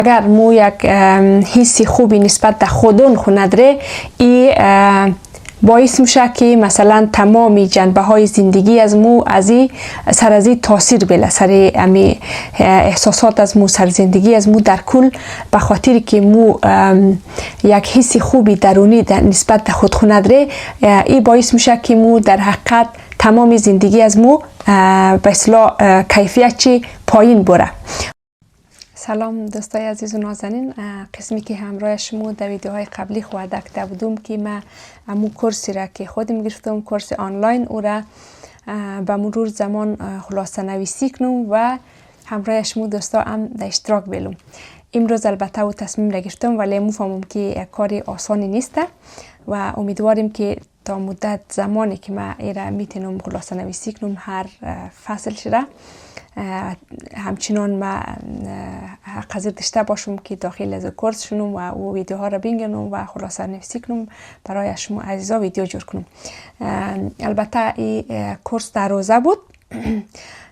اگر مو یک حسی خوبی نسبت به خودون خو نداره، این باعث میشه که مثلا تمامی جنبه های زندگی از مو سر از تاثیر بله، سر امی احساسات از مو، سر زندگی از مو در کل، به خاطر که مو یک حسی خوبی درونی نسبت به خود خو نداره، این باعث میشه که مو در حقیقت تمامی زندگی از مو به اصطلاح کیفیت چی پایین بره. سلام دوستای عزیز و نازنین، قسمی که همراه شما در ویدیوهای قبلی خواهد کرده بودم که من امو کورسی را که خودم گرفتم، کورس آنلاین، او را به مرور زمان خلاصه نویسی کنم و همراه شما دوستا هم در اشتراک بلم. امروز البته او تصمیم را گرفتم، ولی مفهمم که کاری آسانی نیست و امیدواریم که تا مدت زمانی که من ایره میتونم خلاصه نویسی کنم هر فصل شده، همچنان ما حاضر داشته باشم که داخل از کورس شنم و او ویدیوها را بینگنم و خلاصه نویسی کنم برای شما عزیزا ویدیو جور کنم. البته این کورس در روزه بود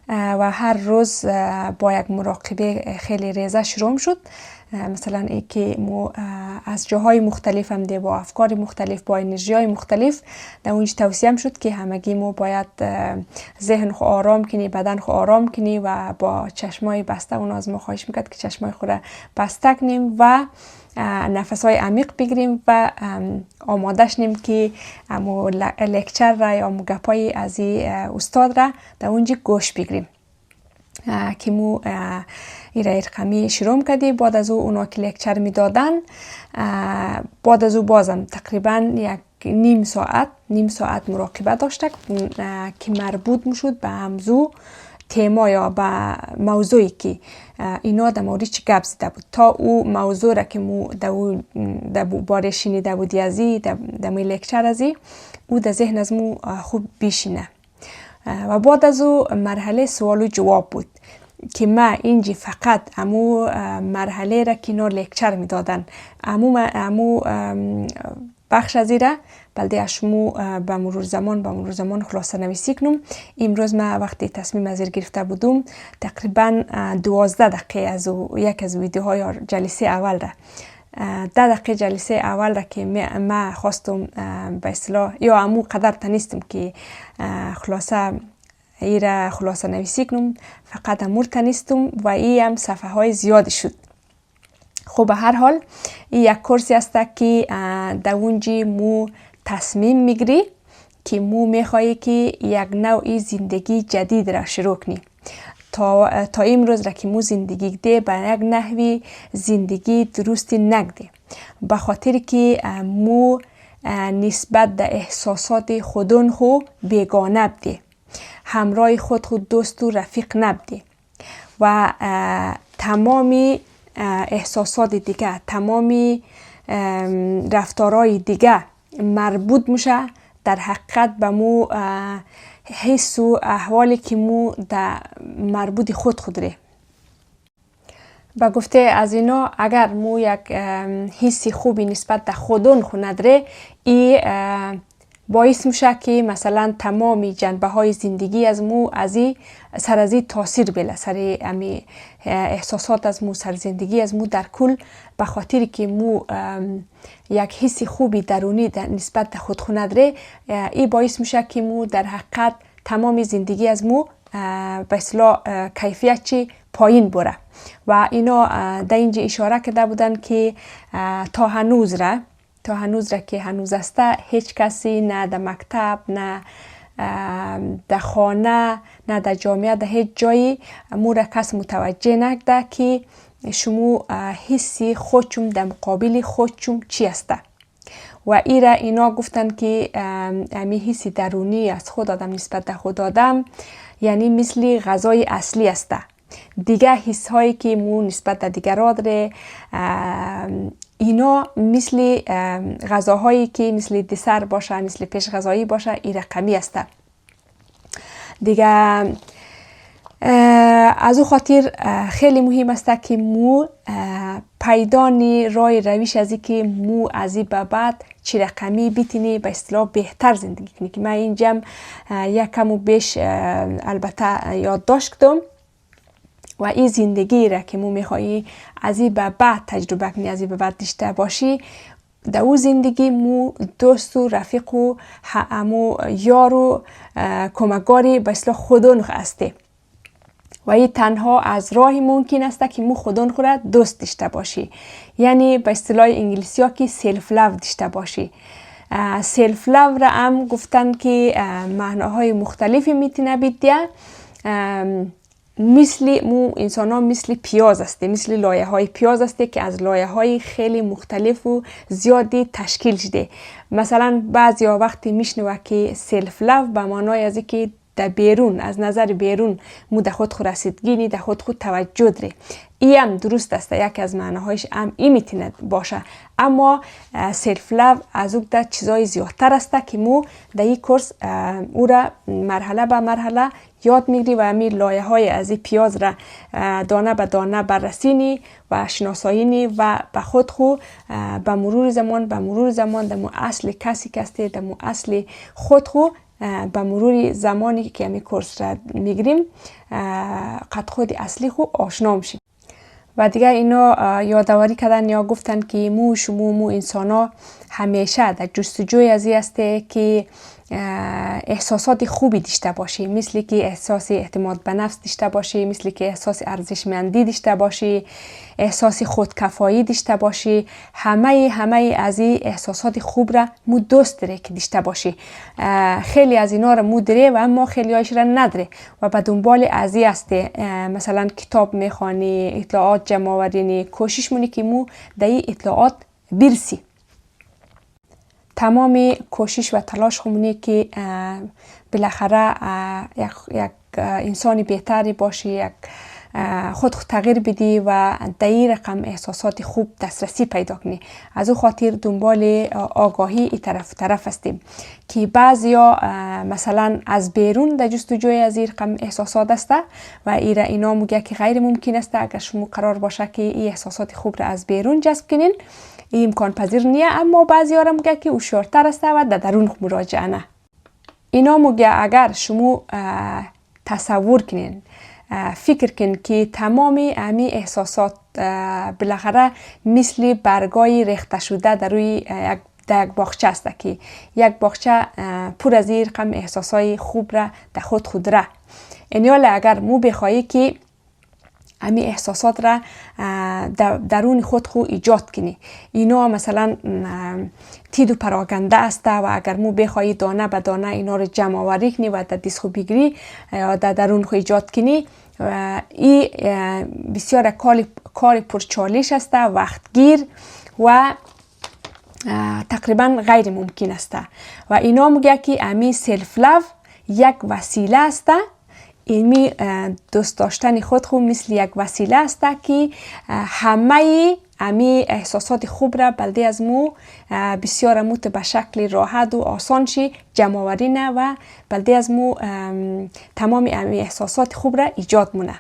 و هر روز با یک مراقبه خیلی ریزه شروع شد. مثلا ای که مو از جاهای مختلف هم ده، با افکار مختلف، با انرژی های مختلف در اونجا توصیه شد که همگی مو باید ذهن خو آرام کنی، بدن خو آرام کنی و با چشمای بسته. اون از ما خواهش میکرد که چشمای خود را بسته کنیم و نفس های عمیق بگیریم و آماده شیم که امو لکچر را یا امو گپای از استاد را در اونجا گوش بگیریم. که مو ایره ارقمی شروع کردی. بعد از او اونا که لکچر می دادن، بعد از او بازم تقریبا یک نیم ساعت مراقبه داشته که مربوط می شد به همزو تیما یا به موضوعی که اینا در مورد چی گپ زده بود. تا او موضوع را که مو در باره شنیده بودی ازی در می لکچر ازی، او در ذهن از مو خوب بیشینه. و بعد از او مرحله سوال و جواب بود که ما اینجی فقط امو مرحله را که اینا لکچر می دادن، امو بخش از را بلده اشمو به مرور زمان خلاصه نویسی کنم. امروز ما وقتی تصمیم از گرفته بودم، تقریبا 12 دقیقه از یک از ویدیوهای جلسه اول را 10 دقیقه جلسه اول را که ما خواستم به اصطلاح یا امو قدر تنیستم که خلاصه نویسی کنم، فقط امور تنیستم و ای هم صفحه های زیادی شد. خب به هر حال این یک کورسی است که در اونجی مو تصمیم میگیری که مو میخوایی که یک نوعی زندگی جدید را شروع کنی. تا امروز را که مو زندگی ده به یک نحوی زندگی درستی نگده، به خاطر که مو نسبت در احساسات خودون خو بیگانه بده، همراه خود دوست و رفیق نبده و تمامی احساسات دیگه، تمامی رفتارهای دیگه مربوط میشه در حقیقت به مو حس و احوالی که مو در مربوط خود ره. با گفته از اینا، اگر مو یک حسی خوبی نسبت به خودون خو نداره، این باعث میشه که مثلا تمامی جنبه های زندگی از مو سر از تاثیر بله، سر امی احساسات از مو، سر زندگی از مو در کل، به خاطر که مو یک حسی خوبی درونی نسبت به خود خو نداره، این باعث میشه که مو در حقیقت تمامی زندگی از مو به اصطلاح کیفیت چی پایین بره. و اینا در اینجا اشاره کرده بودن که تا هنوز را که هنوز است، هیچ کسی نه در مکتب، نه در خانه، نه در جامعه، در هیچ جایی مو را کس متوجه نکرده که شما حسی خودشون در مقابل خودشون چی است. و اینا گفتن که امی حسی درونی از خود آدم نسبت به خود آدم یعنی مثل غذای اصلی است. دیگه حس هایی که مو نسبت به دیگران داره، اینا مثل غذاهایی که مثل دسر باشه، مثل پیش غذایی باشه، این رقمی است. دیگه از او خاطر خیلی مهم است که مو پیدانی رای روش ازی که مو ازی به بعد چی رقمی بیتینی به اصطلاح بهتر زندگی کنی. که من اینجا یکم بیش البته یادداشت کردم و این زندگی را که مو میخوایی از این به بعد تجربه کنی، از این به بعد داشته باشی، در او زندگی مو دوست و رفیق و همو یار و کمکگاری به اصطلاح خودون هستی و این تنها از راهی ممکن است که مو خودون خود را دوست داشته باشی. یعنی به اصطلاح انگلیسی ها که سلف لو داشته باشی. سلف لو را هم گفتن که معناهای مختلفی میتونه بیده. مثل مو انسان ها مثل پیاز است، مثل لایه های پیاز است که از لایه های خیلی مختلف و زیادی تشکیل شده. مثلا بعضی وقتی میشنوه که سلف لو به معنای از که در بیرون، از نظر بیرون مو در خود رسیدگی، در خود توجه داره. این هم درست است، یکی از معناهایش هم این میتونه باشه. اما سلف لو از او در چیزای زیادتر است که مو در این کورس او را مرحله به مرحله یاد میگیری و همین لایه های از این پیاز را دانه به دانه بررسینی و شناسایینی و به خود به مرور زمان در مو اصل کسی که است، در مو اصل خود به مرور زمانی که همین کورس را میگیریم قد خود اصلی آشنا میشیم. و دیگه اینا یادآوری کردن یا گفتن که مو انسان ها همیشه در جستجوی از این است که احساسات خوبی داشته باشی، مثل که احساس اعتماد به نفس داشته باشی، مثل که احساس ارزشمندی داشته باشی، احساس خودکفایی داشته باشی. همه از این احساسات خوب را مو دوست داره که داشته باشی. خیلی از اینا را مو داره و اما خیلی هایش را نداره و به دنبال از این است. مثلا کتاب میخوانی، اطلاعات جمع آورینی، کوشش مونی که مو در این اطلاعات برسی. تمام کوشش و تلاش خمونی که بالاخره یک انسانی بهتری باشی، یک خود تغییر بدی و در این رقم احساسات خوب دسترسی پیدا کنی. از او خاطر دنبال آگاهی این طرف هستیم که بعضیا مثلا از بیرون در جستجوی از این رقم احساسات است و اینا میگه که غیر ممکن است اگر شما قرار باشه که این احساسات خوب را از بیرون جذب کنین، این امکان پذیر نیه. اما بعضی ها را میگه که هوشیارتر است و در درون مراجعه نه. اینا میگه اگر شما تصور کنین، فکر کن که تمام امی احساسات بالاخره مثل برگای ریخته شده در روی یک باغچه است که یک باغچه پر از این رقم احساسای خوب را در خود را. یعنی اگر مو بخواهی که امی احساسات را درون خود ایجاد کنی، اینا مثلا تید و پراگنده است و اگر مو بخواهی دانه به دانه اینا رو جمع آوری کنی و در دست خود بگیری یا در درون خود ایجاد کنی، این بسیار کار پرچالش است، وقتگیر و تقریبا غیر ممکن است. و اینا میگه که امی سلف لو یک وسیله است. ایمی دوست داشتن خود مثل یک وسیله است که همه امی احساسات خوب را بلده از مو بسیار موت به شکل راحت و آسان شی جمع آوری نه و بلده از مو تمام امی احساسات خوب را ایجاد مونه.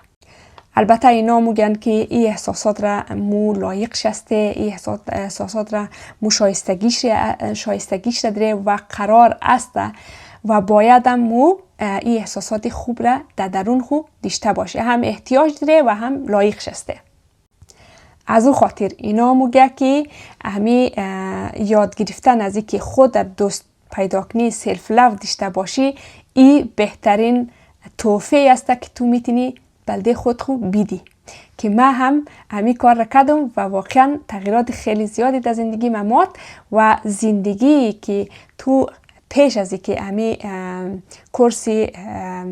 البته اینا میگن که این احساسات را مو لایق شسته، این احساسات را مو شایستگیش داره و قرار است و باید هم مو این احساسات خوب را در درون خود داشته باشه، هم احتیاج داره و هم لایق شسته. از او خاطر اینا میگه که همی یاد گرفتن از اینکه خود در دوست پیدا کنی، سلف لو داشته باشی، این بهترین تحفه است که تو میتونی بلده خود بیدی. که من هم همی کار را کردم و واقعا تغییرات خیلی زیادی در زندگی ممات و زندگی که تو پیش از اینکه همی کورس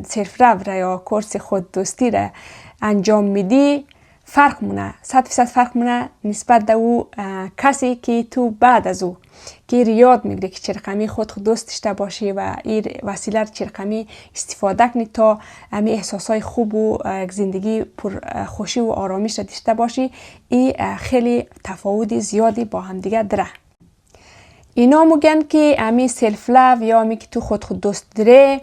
سلف لو را یا کورس خود دوستی را انجام میدی فرق مونه، 100% فرق مونه نسبت به او کسی که تو بعد از او که یاد میگیره که چه رقمی خود دوست داشته باشی و این وسیله چه رقمی استفاده کنی تا امی احساسای خوب و زندگی پر خوشی و آرامش داشته باشی. این خیلی تفاوت زیادی با هم دیگه داره. اینا میگن که امی سلف لو یا امی که تو خود دوست داره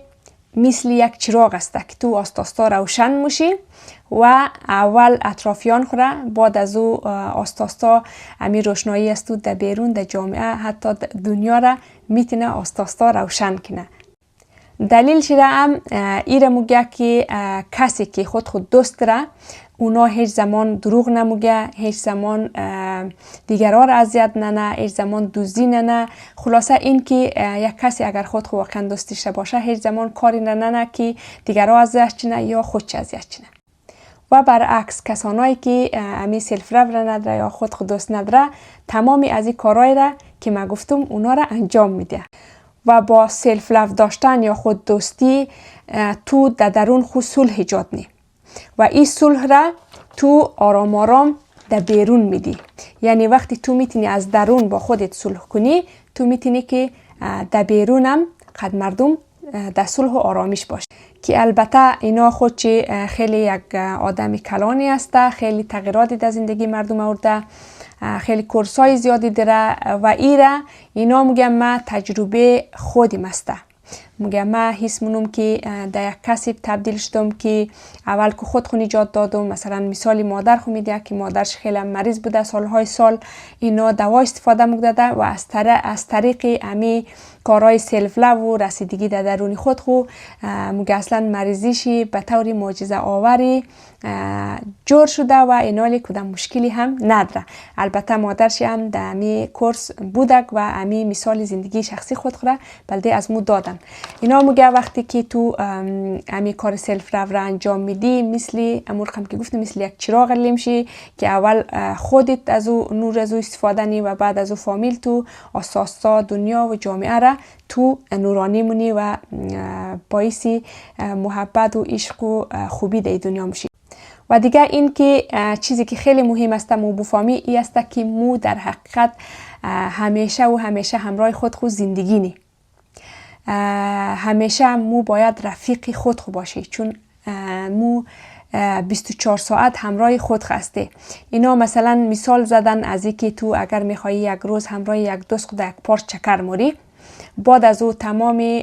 مثل یک چراغ است که تو آستاستا روشن میشی و اول اطرافیان خورا بعد از او آستاستا امی روشنایی است و در بیرون در جامعه حتی دنیا را میتونه آستاستا روشن کنه. دلیل شده هم ایره میگه که کسی که خود دوست داره اونا هیچ زمان دروغ نموگه، هیچ زمان دیگران را اذیت نه، هیچ زمان دزدی نه. خلاصه این که یک کسی اگر خود واقعا دوست داشته باشه هیچ زمان کاری نه که دیگران اذیت کنه یا خودش اذیت کنه. و برعکس کسانایی که امی سلف لو را نداره یا خود دوست نداره تمامی از این کارهای را که من گفتم اونا را انجام میده. و با سلف لو داشتن یا خود دوستی تو در درون خود صلح ایجاد نی و این صلح را تو آرام آرام در بیرون میدی. یعنی وقتی تو میتونی از درون با خودت صلح کنی تو میتونی که در بیرون هم قد مردم در صلح و آرامیش باشه. که البته اینا خود چی خیلی یک آدم کلانی است، خیلی تغییراتی در زندگی مردم آورده، خیلی کورسای زیادی داره و اینا میگم ما تجربه خودم است. میگم ما حس منم که در یک کسی تبدیل شدم که اول که خود خون ایجاد دادم. مثلا مثالی مادر خو میده که مادرش خیلی مریض بوده سالهای سال، اینا دوا استفاده میکرده و از طریق امی کارهای سلف لو و رسیدگی در درون خود خو میگه اصلا مریضیشی به طور معجزه آوری جور شده و اینالی کدام مشکلی هم نداره. البته مادرش هم در امی کورس بودک و امی مثال زندگی شخصی خود خورا بلده از مو دادن. اینا میگه وقتی که تو امی کار سلف لو را انجام میدی مثل امور رقم که گفتم مثل یک چراغ لیمشی که اول خودت از او نور از او استفاده نی و بعد از او فامیل تو اساسا دنیا و جامعه را تو نورانی مونی و باعثی محبت و عشق و خوبی در دنیا میشی. و دیگه این که چیزی که خیلی مهم است مو بفهمی ای است که مو در حقیقت همیشه همراه خود زندگی نی. همیشه مو باید رفیق خود باشی، چون مو 24 ساعت همراه خود هسته. اینا مثلا مثال زدن از اینکه تو اگر میخوایی یک روز همراه یک دوست خود یک پارچ چکر موری، بعد از او تمام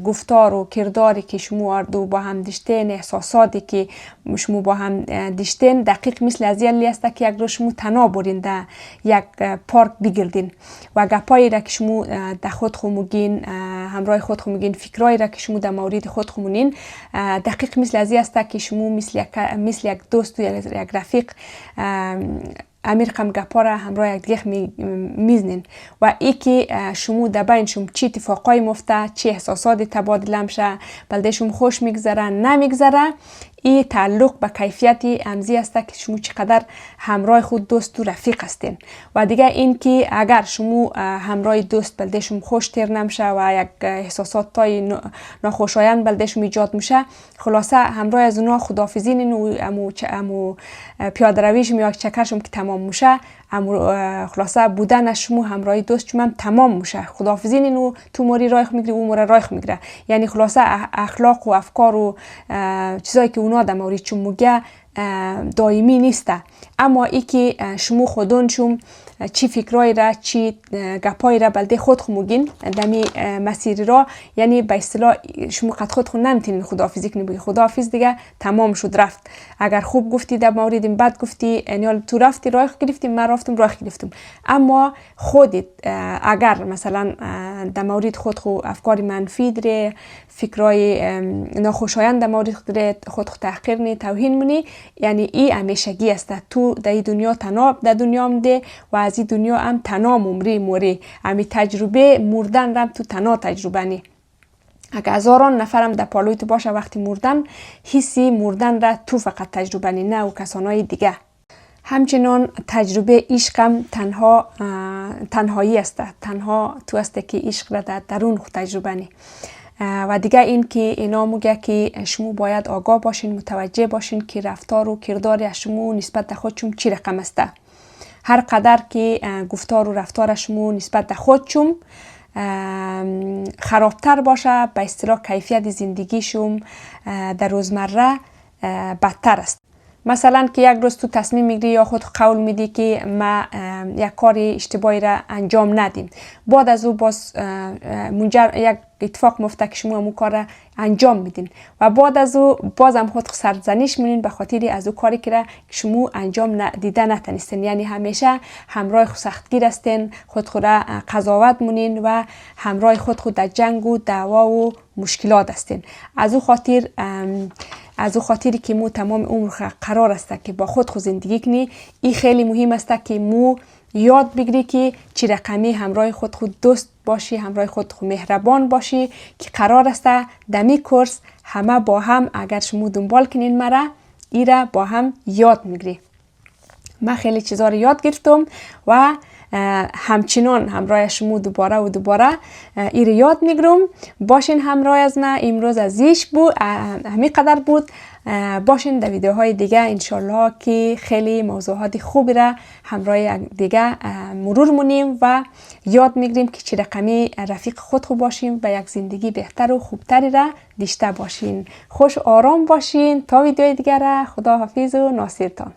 گفتار و کرداری که شما اردو با هم داشتین، احساساتی که شما با هم داشتین دقیق مثل از یلی است که یک روز شما تنها برین در یک پارک بگردین و گپایی را که شما در خود میگین، همراه خود میگین، فکرایی را که شما در مورد خود مونین دقیق مثل از است که شما مثل یک دوست و یک رفیق امیر رقم گپا را همراه یک دیگه میزنین و ای که شما در بین شما چی اتفاقای مفته، چی احساساتی تبادله میشه، بلده شما خوش میگذره نمیگذره، این تعلق به کیفیتی امزی است که شما چقدر همراه خود دوست و رفیق هستین. و دیگه این که اگر شما همراه دوست بلده شما خوش تیر نمیشه و یک احساسات تای ناخوشایند بلده شما ایجاد میشه، خلاصه همراه از اونا خداحافظی نین و امو پیاده رویش یا چکرشم که تمام میشه، خلاصه بودن شما همراه دوست شما هم تمام میشه. خداحافظی نین و تو موری رایخ میگیری و موری رایخ میگیره. یعنی خلاصه اخلاق و افکار و چیزایی که اونا در مورد چون میگه دائمی نیسته، اما ای که شما خودون شما چی فکرای را چی گپای را بلده خود میگین دمی مسیر را، یعنی به اصطلاح شما قد خود نمیتونین خداحافظی کنی بگی خداحافظ دیگه تمام شد رفت. اگر خوب گفتی در مورد بد گفتی، یعنی تو رفتی راه گرفتی، من رفتم راه گرفتم، اما خودت اگر مثلا در مورد خود افکار منفی داره، فکرای ناخوشایند در مورد خود تحقیر نی، توهین منی، یعنی این همیشگی است. تو در دنیا تنها در دنیا مده و از این دنیا هم تنها موری امی تجربه مردن رم تو تنها تجربه نی. اگه هزاران نفرم در پالوی تو باشه وقتی مردن، حسی مردن را تو فقط تجربه نی، نه و کسانای دیگه. همچنان تجربه عشقم تنهایی است، تنها تو است که عشق را در درون خود تجربه نی. و دیگه این که اینا میگه که شما باید آگاه باشین، متوجه باشین که رفتار و کردار شما نسبت به خودشون چی رقم است. هر قدر که گفتار و رفتار شما نسبت به خودشون خرابتر باشه، به اصطلاح کیفیت زندگیشون در روزمره بدتر است. مثلا که یک روز تو تصمیم میگیری یا خود قول میدی که ما یک کار اشتباهی را انجام ندیم، بعد از او باز یک اتفاق مفته که شما همون کار را انجام میدین و بعد از او باز هم خود سرزنش میدین به خاطر از او کاری که شما انجام دیده نتونستین. یعنی همیشه همراه سختگیر هستین، خود را قضاوت مونین و همراه خود در جنگ و دعوا و مشکلات هستین. از او خاطر از او خاطری که مو تمام عمر قرار است که با خود زندگی کنی. این خیلی مهم است که مو یاد بگیری که چی رقمی همراه خود دوست باشی، همراه خود مهربان باشی، که قرار است دمی کورس همه با هم اگر شما دنبال کنین مرا ایره با هم یاد میگیری. من خیلی چیزا رو یاد گرفتم و همچنان همراه شما دوباره و دوباره ای رو یاد میگیرم. باشین همراه از من. امروز از ایش بود، همین قدر بود. باشین در ویدیوهای دیگه انشالله که خیلی موضوعات خوبی را همراه دیگه مرور مونیم و یاد میگیریم که چی رقمی رفیق خود باشیم و یک زندگی بهتر و خوبتری را داشته باشین. خوش آرام باشین تا ویدیوی دیگه را. خدا حافظ و ناصرتان.